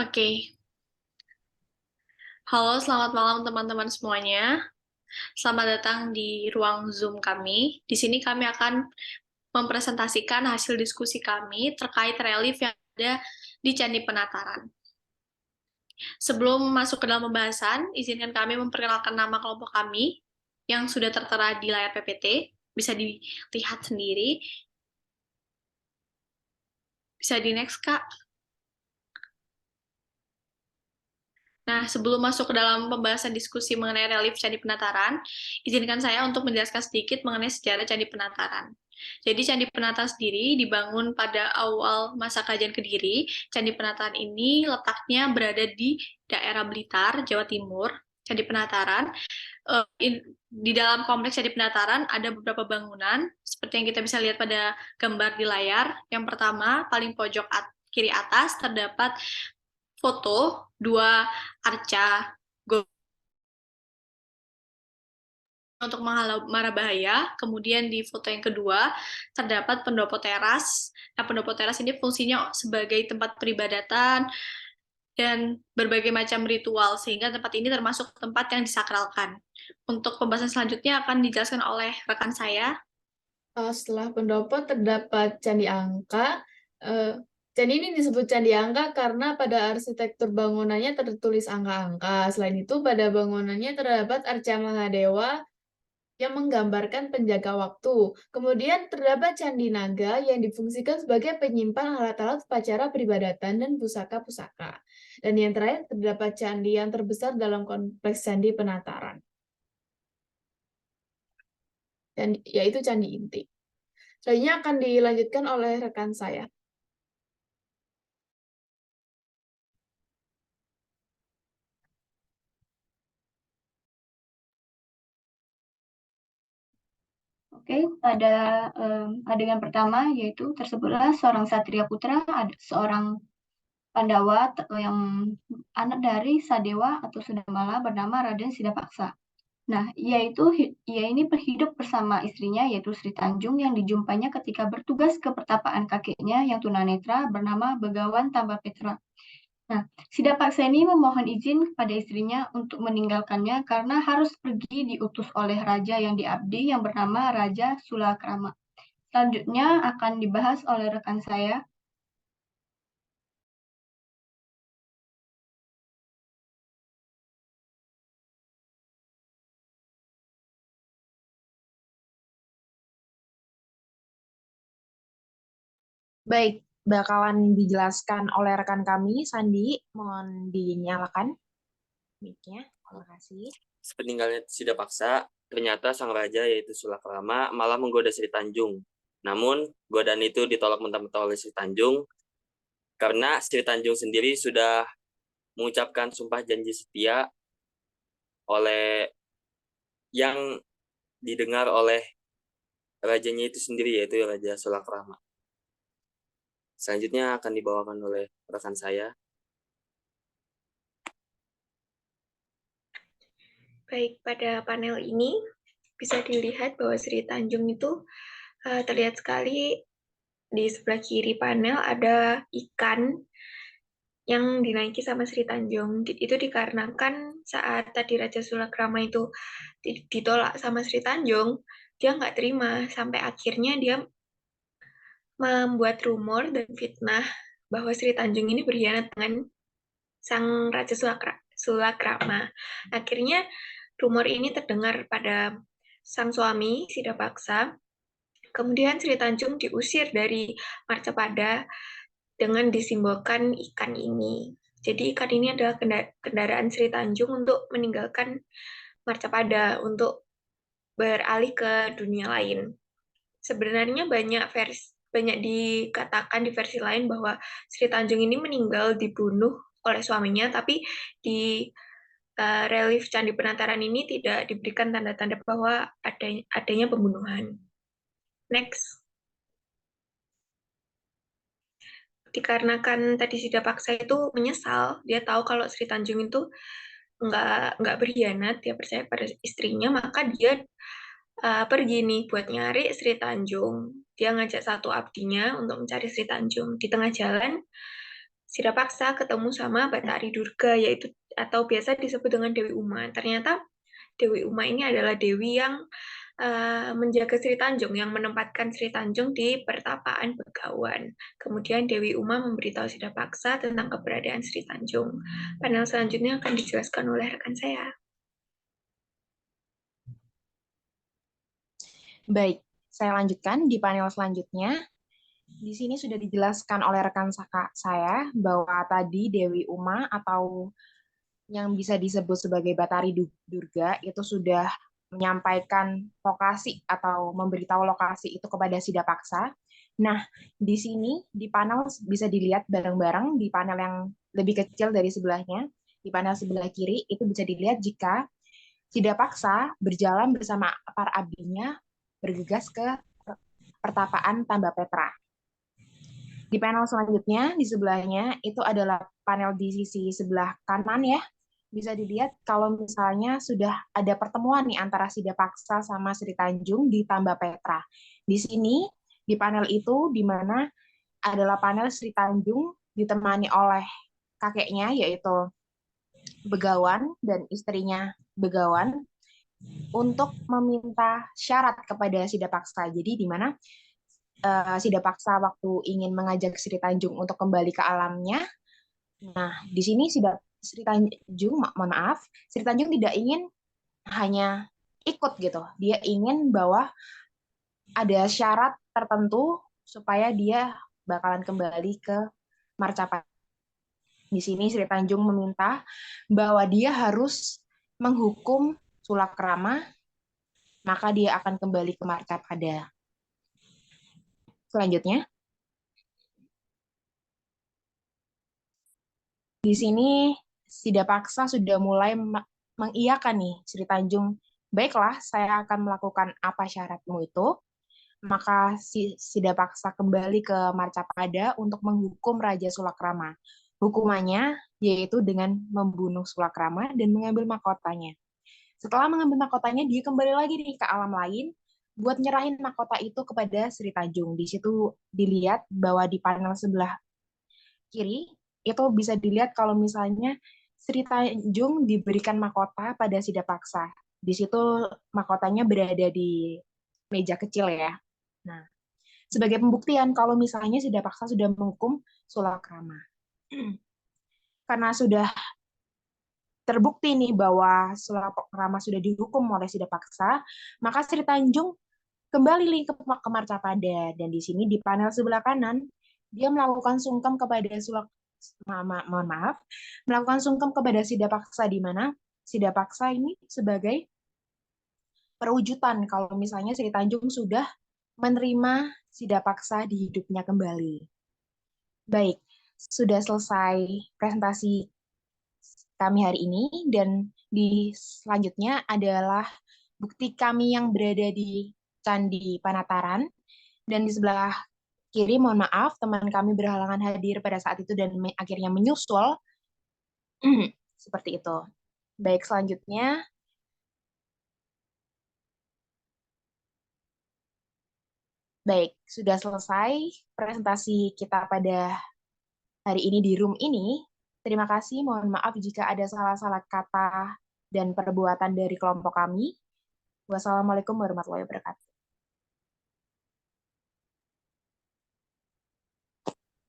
Oke, halo selamat malam teman-teman semuanya. Selamat datang di ruang Zoom kami. Di sini kami akan mempresentasikan hasil diskusi kami terkait relief yang ada di Candi Penataran. Sebelum masuk ke dalam pembahasan, izinkan kami memperkenalkan nama kelompok kami yang sudah tertera di layar PPT. Bisa dilihat sendiri. Bisa di next, Kak. Nah, sebelum masuk ke dalam pembahasan diskusi mengenai relief Candi Penataran, izinkan saya untuk menjelaskan sedikit mengenai sejarah Candi Penataran. Jadi, Candi Penataran sendiri dibangun pada awal masa Kerajaan Kediri. Candi Penataran ini letaknya berada di daerah Blitar, Jawa Timur. Candi Penataran, di dalam kompleks Candi Penataran ada beberapa bangunan, seperti yang kita bisa lihat pada gambar di layar. Yang pertama, paling pojok kiri atas, terdapat foto dua arca untuk menghalau mara bahaya. Kemudian di foto yang kedua terdapat pendopo teras. Nah, pendopo teras ini fungsinya sebagai tempat peribadatan dan berbagai macam ritual, sehingga tempat ini termasuk tempat yang disakralkan. Untuk pembahasan selanjutnya akan dijelaskan oleh rekan saya. Setelah pendopo terdapat Candi Angka. Candi ini disebut Candi Angka karena pada arsitektur bangunannya tertulis angka-angka. Selain itu, pada bangunannya terdapat arca Mahadewa yang menggambarkan penjaga waktu. Kemudian terdapat Candi Naga yang difungsikan sebagai penyimpan alat-alat upacara peribadatan dan pusaka-pusaka. Dan yang terakhir terdapat candi yang terbesar dalam kompleks Candi Penataran, yaitu Candi Inti. Selanjutnya akan dilanjutkan oleh rekan saya. Oke, pada adegan pertama yaitu tersebutlah seorang satria putra, seorang Pandawa yang anak dari Sadewa atau Sudamala bernama Raden Sidapaksa. Nah, ia ini berhidup bersama istrinya yaitu Sri Tanjung yang dijumpainya ketika bertugas ke pertapaan kakeknya yang tunanetra bernama Begawan Tambapetra. Nah, Sidapaksa ini memohon izin kepada istrinya untuk meninggalkannya karena harus pergi diutus oleh raja yang diabdi yang bernama Raja Sulakrama. Selanjutnya akan dibahas oleh rekan saya. Baik, bakalan dijelaskan oleh rekan kami, Sandi. Mohon dinyalakan mic-nya. Terima kasih. Sepeninggalnya Sidapaksa, ternyata sang raja yaitu Sulakrama malah menggoda Sri Tanjung. Namun, godaan itu ditolak mentah-mentah oleh Sri Tanjung karena Sri Tanjung sendiri sudah mengucapkan sumpah janji setia oleh yang didengar oleh rajanya itu sendiri, yaitu Raja Sulakrama. Selanjutnya akan dibawakan oleh rekan saya. Baik, pada panel ini bisa dilihat bahwa Sri Tanjung itu terlihat sekali di sebelah kiri panel ada ikan yang dinaiki sama Sri Tanjung. Itu dikarenakan saat tadi Raja Sulakrama itu ditolak sama Sri Tanjung, dia nggak terima. Sampai akhirnya dia membuat rumor dan fitnah bahwa Sri Tanjung ini berkhianat dengan sang Raja Sulakrama. Akhirnya rumor ini terdengar pada sang suami, Sidapaksa. Kemudian Sri Tanjung diusir dari Marcapada dengan disimbolkan ikan ini. Jadi ikan ini adalah kendaraan Sri Tanjung untuk meninggalkan Marcapada, untuk beralih ke dunia lain. Sebenarnya banyak dikatakan di versi lain bahwa Sri Tanjung ini meninggal dibunuh oleh suaminya, tapi di relief Candi Penataran ini tidak diberikan tanda-tanda bahwa adanya pembunuhan. Next. Dikarenakan tadi Sidapaksa itu menyesal, dia tahu kalau Sri Tanjung itu nggak berkhianat, dia percaya pada istrinya, maka dia pergi nih buat nyari Sri Tanjung. Dia ngajak satu abdinya untuk mencari Sri Tanjung. Di tengah jalan, Sidapaksa ketemu sama Batari Durga, yaitu atau biasa disebut dengan Dewi Uma. Ternyata Dewi Uma ini adalah dewi yang menjaga Sri Tanjung, yang menempatkan Sri Tanjung di pertapaan Begawan. Kemudian Dewi Uma memberitahu Sidapaksa tentang keberadaan Sri Tanjung. Panel selanjutnya akan dijelaskan oleh rekan saya. Baik, saya lanjutkan di panel selanjutnya. Di sini sudah dijelaskan oleh rekan saya bahwa tadi Dewi Uma atau yang bisa disebut sebagai Batari Durga itu sudah menyampaikan lokasi atau memberitahu lokasi itu kepada Sidapaksa. Nah, di sini di panel bisa dilihat bareng-bareng di panel yang lebih kecil dari sebelahnya, di panel sebelah kiri itu bisa dilihat jika Sidapaksa berjalan bersama para abdinya bergegas ke pertapaan Tamba Petra. Di panel selanjutnya, di sebelahnya, itu adalah panel di sisi sebelah kanan ya. Bisa dilihat kalau misalnya sudah ada pertemuan nih antara Sidapaksa sama Sri Tanjung di Tamba Petra. Di sini, di panel itu, di mana adalah panel Sri Tanjung ditemani oleh kakeknya, yaitu Begawan dan istrinya Begawan, untuk meminta syarat kepada Sidapaksa. Jadi di mana Sidapaksa waktu ingin mengajak Sri Tanjung untuk kembali ke alamnya. Nah, di sini Sri Tanjung, Sri Tanjung tidak ingin hanya ikut gitu. Dia ingin bahwa ada syarat tertentu supaya dia bakalan kembali ke Marcapada. Di sini Sri Tanjung meminta bahwa dia harus menghukum Sulakrama, maka dia akan kembali ke Marcapada. Selanjutnya, di sini Sidapaksa sudah mulai mengiyakan nih Sri Tanjung, baiklah saya akan melakukan apa syaratmu itu. Maka Sidapaksa kembali ke Marcapada untuk menghukum Raja Sulakrama. Hukumannya yaitu dengan membunuh Sulakrama dan mengambil mahkotanya. Setelah mengambil mahkotanya, dia kembali lagi nih ke alam lain buat nyerahin mahkota itu kepada Sri Tanjung. Di situ dilihat bahwa di panel sebelah kiri itu bisa dilihat kalau misalnya Sri Tanjung diberikan mahkota pada Sidapaksa. Di situ mahkotanya berada di meja kecil ya. Nah, sebagai pembuktian kalau misalnya Sidapaksa sudah menghukum Sulakrama. Karena sudah terbukti nih bahwa Sulakrama sudah dihukum oleh Sidapaksa, maka Sri Tanjung kembali ke Marcapada. Dan di sini di panel sebelah kanan, dia melakukan sungkem kepada melakukan sungkem kepada Sidapaksa, di mana Sidapaksa ini sebagai perwujudan kalau misalnya Sri Tanjung sudah menerima Sidapaksa di hidupnya kembali. Baik, sudah selesai presentasi kami hari ini, dan di selanjutnya adalah bukti kami yang berada di Candi Panataran. Dan di sebelah kiri, mohon maaf, teman kami berhalangan hadir pada saat itu dan akhirnya menyusul. Seperti itu. Baik, selanjutnya. Baik, sudah selesai presentasi kita pada hari ini di room ini. Terima kasih, mohon maaf jika ada salah-salah kata dan perbuatan dari kelompok kami. Wassalamualaikum warahmatullahi wabarakatuh.